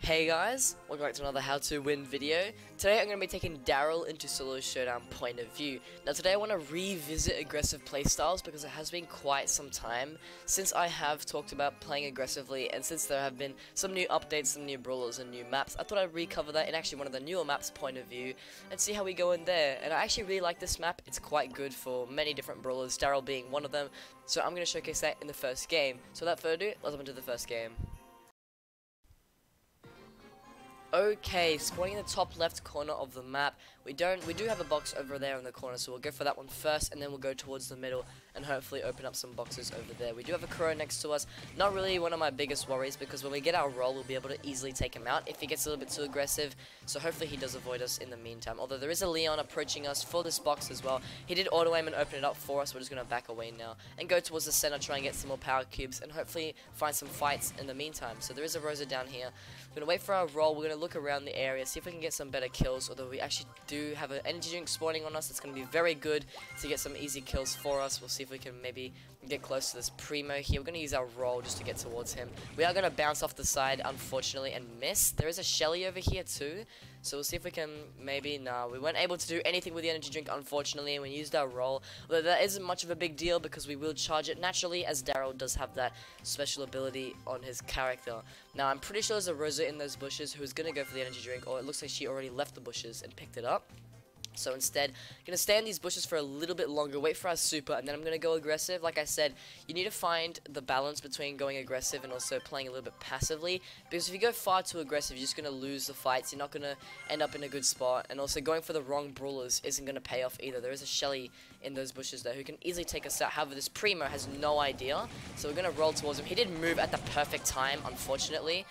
Hey guys, welcome back to another how to win video. Today I'm going to be taking Darryl into Solo Showdown point of view. Now today I want to revisit aggressive playstyles because it has been quite some time since I have talked about playing aggressively, and since there have been some new updates, some new brawlers and new maps, I thought I'd recover that in actually one of the newer maps point of view and see how we go in there. And I actually really like this map. It's quite good for many different brawlers, Darryl being one of them, so I'm going to showcase that in the first game. So without further ado, let's jump into the first game. Okay, spawning in the top left corner of the map, we do have a box over there in the corner, so we'll go for that one first, and then we'll go towards the middle and hopefully open up some boxes over there. We do have a crow next to us, not really one of my biggest worries, because when we get our roll, we'll be able to easily take him out if he gets a little bit too aggressive, so hopefully he does avoid us in the meantime. Although there is a Leon approaching us for this box as well. He did auto aim and open it up for us. We're just going to back away now and go towards the center, try and get some more power cubes, and hopefully find some fights in the meantime. So there is a Rosa down here. We're going to wait for our roll. We're going to look around the area, see if we can get some better kills, although we actually do have an energy drink spawning on us. It's going to be very good to get some easy kills for us. We'll see if we can maybe get close to this Primo here. We're going to use our roll just to get towards him. We are going to bounce off the side, unfortunately, and miss. There is a Shelly over here too, so we'll see if we can maybe... Nah, we weren't able to do anything with the energy drink, unfortunately, and we used our roll. Although that isn't much of a big deal because we will charge it naturally, as Darryl does have that special ability on his character. Now, I'm pretty sure there's a Rosa in those bushes who's going to go for the energy drink, or it looks like she already left the bushes and picked it up. So instead, I'm going to stay in these bushes for a little bit longer, wait for our super, and then I'm going to go aggressive. Like I said, you need to find the balance between going aggressive and also playing a little bit passively, because if you go far too aggressive, you're just going to lose the fights. You're not going to end up in a good spot, and also going for the wrong brawlers isn't going to pay off either. There is a Shelly in those bushes there who can easily take us out. However, this Primo has no idea, so we're going to roll towards him. He did move at the perfect time, unfortunately.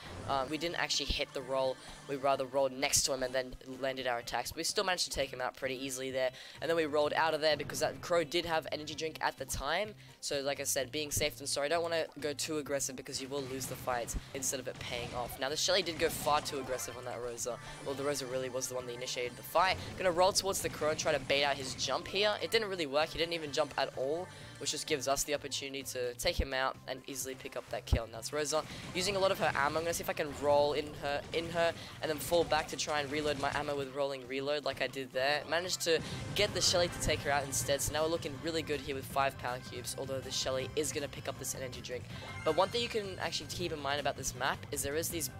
We didn't actually hit the roll. We rather rolled next to him and then landed our attacks, but we still managed to take him out pretty easily there, and then we rolled out of there because that crow did have energy drink at the time. So like I said, being safe than sorry. I don't want to go too aggressive because you will lose the fight instead of it paying off. Now the Shelly did go far too aggressive on that Rosa. Well, the Rosa really was the one that initiated the fight. Gonna roll towards the crow and try to bait out his jump here. It didn't really work. He didn't even jump at all, which just gives us the opportunity to take him out and easily pick up that kill. Now it's Rosa using a lot of her ammo. I'm gonna see if I can roll in her, and then fall back to try and reload my ammo with rolling reload like I did there. Managed to get the Shelly to take her out instead, so now we're looking really good here with 5 power cubes, although the Shelly is going to pick up this energy drink. But one thing you can actually keep in mind about this map is there is these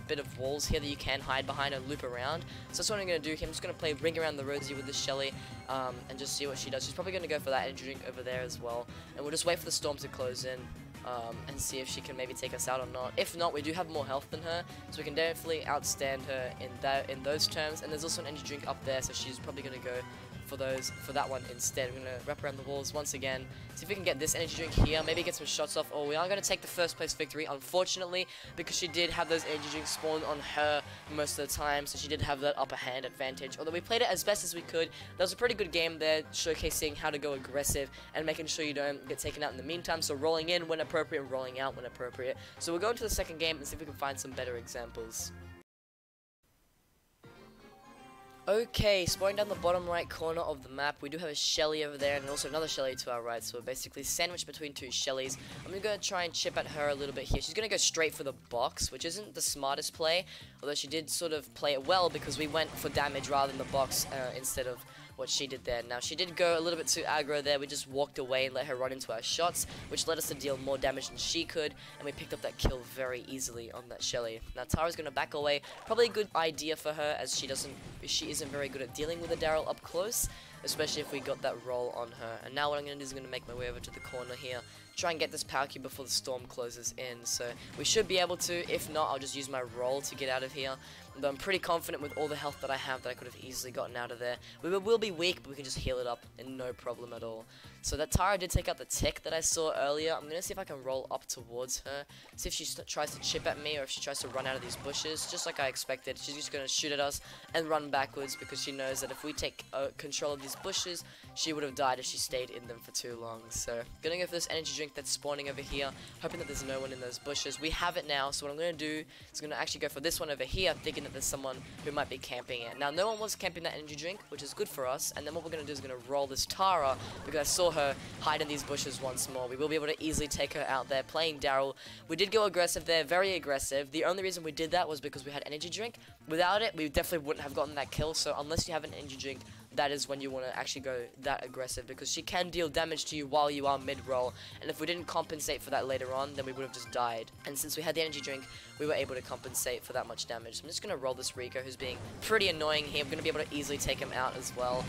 bit of walls here that you can hide behind and loop around. So that's what I'm going to do here. I'm just going to play Ring Around the Rosie with the Shelly and just see what she does. She's probably going to go for that energy drink over there as well, and we'll just wait for the storm to close in. And see if she can maybe take us out or not. If not, we do have more health than her, so we can definitely outstand her in those terms. And there's also an energy drink up there, so she's probably going to go for that one instead. We're going to wrap around the walls once again, see if we can get this energy drink here, maybe get some shots off. Or we are going to take the first place victory, unfortunately, because she did have those energy drinks spawned on her most of the time, so she did have that upper hand advantage. Although we played it as best as we could, that was a pretty good game there, showcasing how to go aggressive and making sure you don't get taken out in the meantime. So rolling in when appropriate, rolling out when appropriate. So we'll go into the second game and see if we can find some better examples. Okay, spawning down the bottom right corner of the map, we do have a Shelly over there and also another Shelly to our right, so we're basically sandwiched between two Shellys. I'm going to try and chip at her a little bit here. She's going to go straight for the box, which isn't the smartest play, although she did sort of play it well because we went for damage rather than the box instead of what she did there. Now, she did go a little bit too aggro there. We just walked away and let her run into our shots, which led us to deal more damage than she could, and we picked up that kill very easily on that Shelly. Now, Tara's going to back away. Probably a good idea for her, as she isn't very good at dealing with a Darryl up close, especially if we got that roll on her. And now what I'm going to do is I'm going to make my way over to the corner here, try and get this power cube before the storm closes in. So we should be able to. If not, I'll just use my roll to get out of here. Though I'm pretty confident with all the health that I have that I could have easily gotten out of there. We will be weak, but we can just heal it up and no problem at all. So that Tara did take out the tick that I saw earlier. I'm going to see if I can roll up towards her, see if she tries to chip at me or if she tries to run out of these bushes, just like I expected. She's just going to shoot at us and run backwards because she knows that if we take control of these bushes, she would have died if she stayed in them for too long. So going to go for this energy drink that's spawning over here, hoping that there's no one in those bushes. We have it now, so what I'm going to do is I'm going to actually go for this one over here, thinking that there's someone who might be camping it. Now, no one was camping that energy drink, which is good for us, and then what we're going to do is going to roll this Tara, because I saw her hide in these bushes once more. We will be able to easily take her out there, playing Darryl. We did go aggressive there, very aggressive. The only reason we did that was because we had energy drink. Without it, we definitely wouldn't have gotten that kill, so unless you have an energy drink, that is when you want to actually go that aggressive, because she can deal damage to you while you are mid-roll, and if we didn't compensate for that later on, then we would have just died. And since we had the energy drink, we were able to compensate for that much damage. So I'm just going to roll this Rico, who's being pretty annoying here. I'm going to be able to easily take him out as well.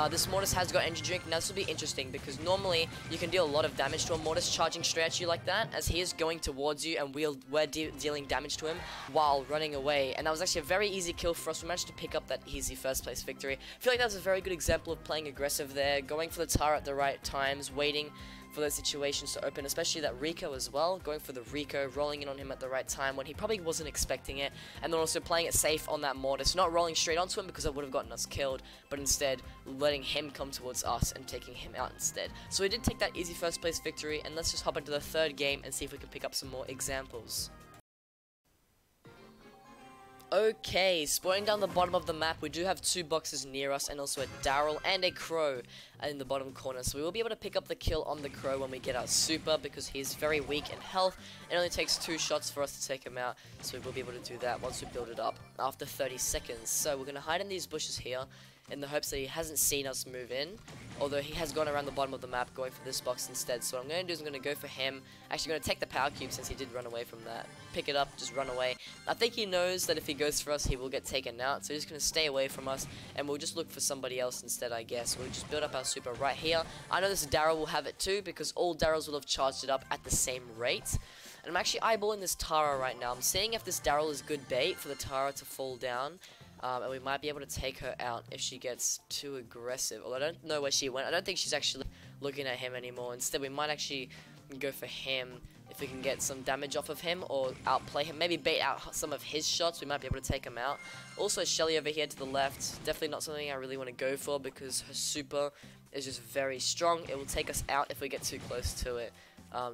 This Mortis has got energy drink. Now this will be interesting, because normally you can deal a lot of damage to a Mortis charging straight at you like that, as he is going towards you, and we're dealing damage to him while running away. And that was actually a very easy kill for us. We managed to pick up that easy first place victory. I feel like that was a very good example of playing aggressive there, going for the Tara at the right times, waiting for those situations to open, especially that Rico as well, going for the Rico, rolling in on him at the right time when he probably wasn't expecting it, and then also playing it safe on that Mortis, not rolling straight onto him because that would have gotten us killed, but instead letting him come towards us and taking him out instead. So we did take that easy first place victory, and let's just hop into the third game and see if we can pick up some more examples. Okay, spawning down the bottom of the map, we do have 2 boxes near us, and also a Darryl and a Crow in the bottom corner. So we will be able to pick up the kill on the Crow when we get our super, because he's very weak in health. It only takes 2 shots for us to take him out, so we will be able to do that once we build it up after 30 seconds. So we're going to hide in these bushes here, in the hopes that he hasn't seen us move in, although he has gone around the bottom of the map going for this box instead. So what I'm going to do is I'm going to go for him. Actually going to take the power cube since he did run away from that. Pick it up, just run away. I think he knows that if he goes for us, he will get taken out, so he's just going to stay away from us, and we'll just look for somebody else instead, I guess. We'll just build up our super right here. I know this Darryl will have it too, because all Darryls will have charged it up at the same rate. And I'm actually eyeballing this Tara right now. I'm seeing if this Darryl is good bait for the Tara to fall down. And we might be able to take her out if she gets too aggressive. Although I don't know where she went. I don't think she's actually looking at him anymore. Instead, we might actually go for him if we can get some damage off of him or outplay him. Maybe bait out some of his shots. We might be able to take him out. Also, Shelly over here to the left. Definitely not something I really want to go for, because her super is just very strong. It will take us out if we get too close to it.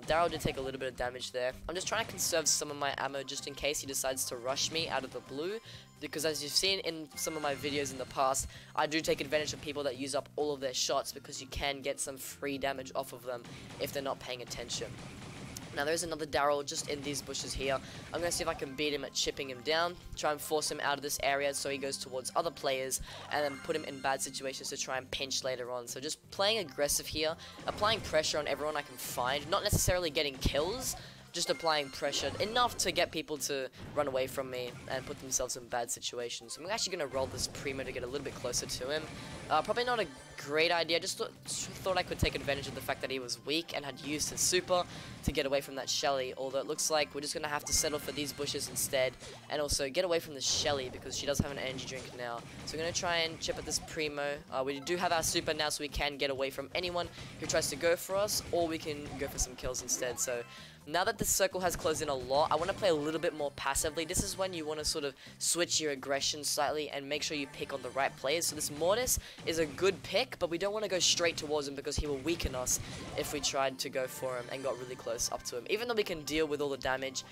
Darryl did take a little bit of damage there. I'm just trying to conserve some of my ammo just in case he decides to rush me out of the blue, because as you've seen in some of my videos in the past, I do take advantage of people that use up all of their shots, because you can get some free damage off of them if they're not paying attention. Now there's another Darryl just in these bushes here. I'm going to see if I can beat him at chipping him down, try and force him out of this area so he goes towards other players, and then put him in bad situations to try and pinch later on. So just playing aggressive here, applying pressure on everyone I can find, not necessarily getting kills, just applying pressure enough to get people to run away from me and put themselves in bad situations. So I'm actually going to roll this Primo to get a little bit closer to him. Probably not a great idea. Just thought I could take advantage of the fact that he was weak and had used his super to get away from that Shelly. Although it looks like we're just going to have to settle for these bushes instead, and also get away from the Shelly because she does have an energy drink now. So we're going to try and chip at this Primo. We do have our super now, so we can get away from anyone who tries to go for us, or we can go for some kills instead. So now that the circle has closed in a lot, I want to play a little bit more passively. This is when you want to sort of switch your aggression slightly and make sure you pick on the right players. So this Mortis is a good pick, but we don't want to go straight towards him because he will weaken us if we tried to go for him and got really close up to him. Even though we can deal with all the damage,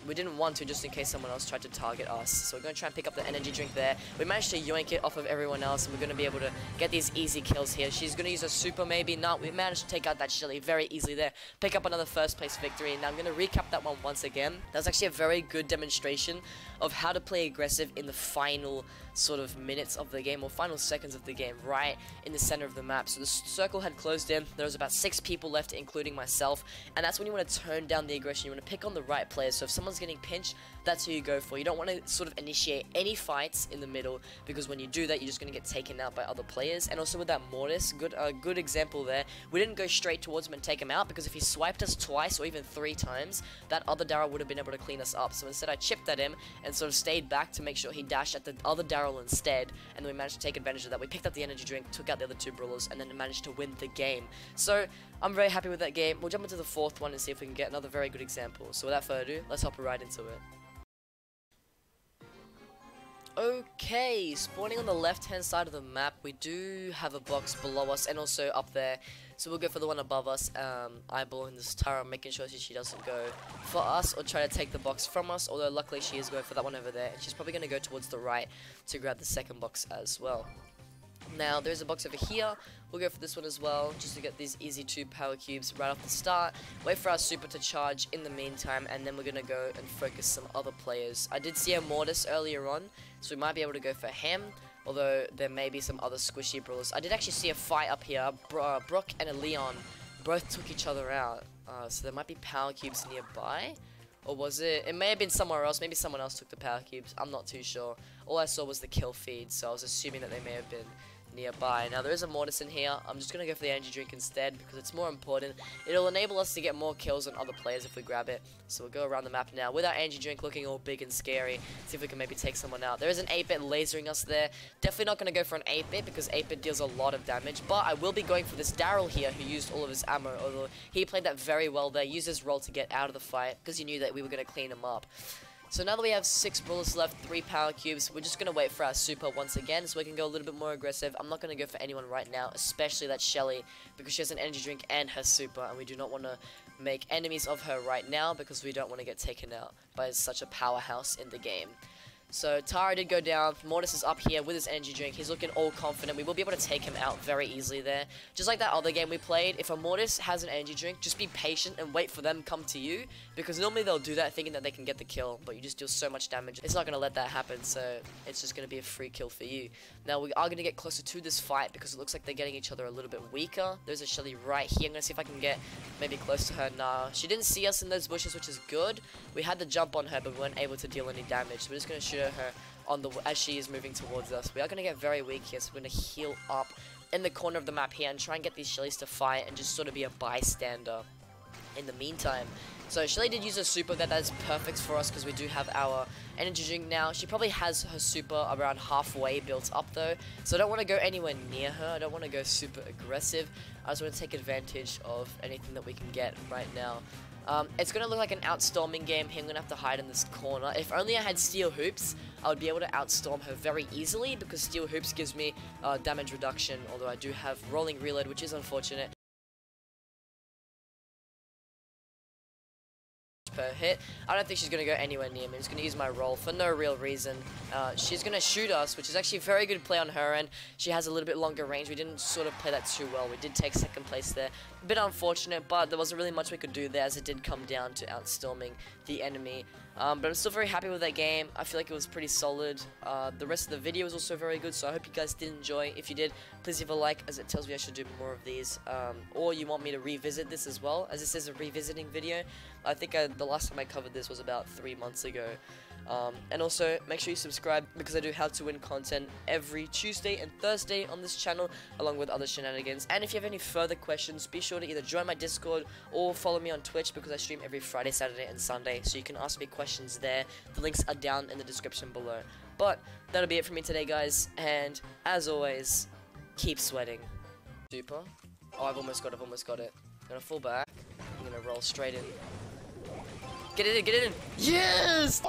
we didn't want to, just in case someone else tried to target us. So we're going to try and pick up the energy drink there. We managed to yoink it off of everyone else, and we're going to be able to get these easy kills here. She's going to use a super maybe. No, we managed to take out that Shelly very easily there. Pick up another first place victory. Now I'm going to recap that one once again. That was actually a very good demonstration of how to play aggressive in the final sort of minutes of the game, or final seconds of the game, right in the center of the map. So the circle had closed in. There was about 6 people left, including myself, and that's when you want to turn down the aggression. You want to pick on the right players. So if someone's getting pinched, that's who you go for. You don't want to sort of initiate any fights in the middle, because when you do that, you're just going to get taken out by other players. And also with that Mortis, good example there. We didn't go straight towards him and take him out, because if he swiped us twice or even 3 times, that other Darryl would have been able to clean us up. So instead I chipped at him and sort of stayed back to make sure he dashed at the other Darryl instead, and then we managed to take advantage of that. We picked up the energy drink, took out the other 2 brawlers, and then managed to win the game. So I'm very happy with that game. We'll jump into the 4th one and see if we can get another very good example. So without further ado, let's hop right into it. Okay, spawning on the left hand side of the map, we do have a box below us and also up there. So we'll go for the one above us, eyeballing this Tara, making sure she doesn't go for us or try to take the box from us, although luckily she is going for that one over there, and she's probably going to go towards the right to grab the second box as well. Now, there's a box over here. We'll go for this one as well, just to get these easy 2 power cubes right off the start. Wait for our super to charge in the meantime, and then we're going to go and focus some other players. I did see a Mortis earlier on, so we might be able to go for him, although there may be some other squishy brawlers. I did actually see a fight up here. Brock and a Leon both took each other out, so there might be power cubes nearby. Or was it? It may have been somewhere else. Maybe someone else took the power cubes. I'm not too sure. All I saw was the kill feed, so I was assuming that they may have been nearby. Now there is a Mortis in here. I'm just going to go for the energy drink instead because it's more important. It'll enable us to get more kills on other players if we grab it. So we'll go around the map now with our energy drink looking all big and scary. See if we can maybe take someone out. There is an 8-bit lasering us there. Definitely not going to go for an 8-bit because 8-bit deals a lot of damage. But I will be going for this Darryl here who used all of his ammo. Although he played that very well there. Used his roll to get out of the fight because he knew that we were going to clean him up. So now that we have 6 brawlers left, 3 power cubes, we're just going to wait for our super once again so we can go a little bit more aggressive. I'm not going to go for anyone right now, especially that Shelly, because she has an energy drink and her super, and we do not want to make enemies of her right now because we don't want to get taken out by such a powerhouse in the game. So Tara did go down. Mortis is up here with his energy drink. He's looking all confident. We will be able to take him out very easily there. Just like that other game we played, if a Mortis has an energy drink, just be patient and wait for them to come to you. Because normally they'll do that thinking that they can get the kill, but you just deal so much damage. It's not going to let that happen, so it's just going to be a free kill for you. Now we are going to get closer to this fight because it looks like they're getting each other a little bit weaker. There's a Shelly right here. I'm going to see if I can get maybe close to her. Nah, she didn't see us in those bushes, which is good. We had the jump on her, but we weren't able to deal any damage. So we're just going to shoot at her on the as she is moving towards us. We are going to get very weak here, so we're going to heal up in the corner of the map here and try and get these Shellys to fight and just sort of be a bystander in the meantime. So Shelly did use a super that is perfect for us because we do have our energy drink now. She probably has her super around halfway built up though, so I don't want to go anywhere near her. I don't want to go super aggressive. I just want to take advantage of anything that we can get right now. It's going to look like an outstorming game here. I'm going to have to hide in this corner. If only I had steel hoops, I would be able to outstorm her very easily because steel hoops gives me damage reduction, although I do have rolling reload, which is unfortunate. Per hit. I don't think she's going to go anywhere near me. I'm just going to use my roll for no real reason. She's going to shoot us, which is actually a very good play on her end. She has a little bit longer range. We didn't sort of play that too well. We did take second place there. A bit unfortunate, but there wasn't really much we could do there as it did come down to outstorming the enemy. But I'm still very happy with that game. I feel like it was pretty solid. The rest of the video was also very good, so I hope you guys did enjoy. If you did, please leave a like, as it tells me I should do more of these. Or you want me to revisit this as well, as this is a revisiting video. I think the last time I covered this was about 3 months ago. And also, make sure you subscribe because I do How to Win content every Tuesday and Thursday on this channel, along with other shenanigans. And if you have any further questions, be sure to either join my Discord or follow me on Twitch because I stream every Friday, Saturday, and Sunday, so you can ask me questions there. The links are down in the description below. But that'll be it for me today, guys, and as always, keep sweating. Super. Oh, I've almost got it, I'm gonna fall back. I'm gonna roll straight in. Get it in, get it in. Yes!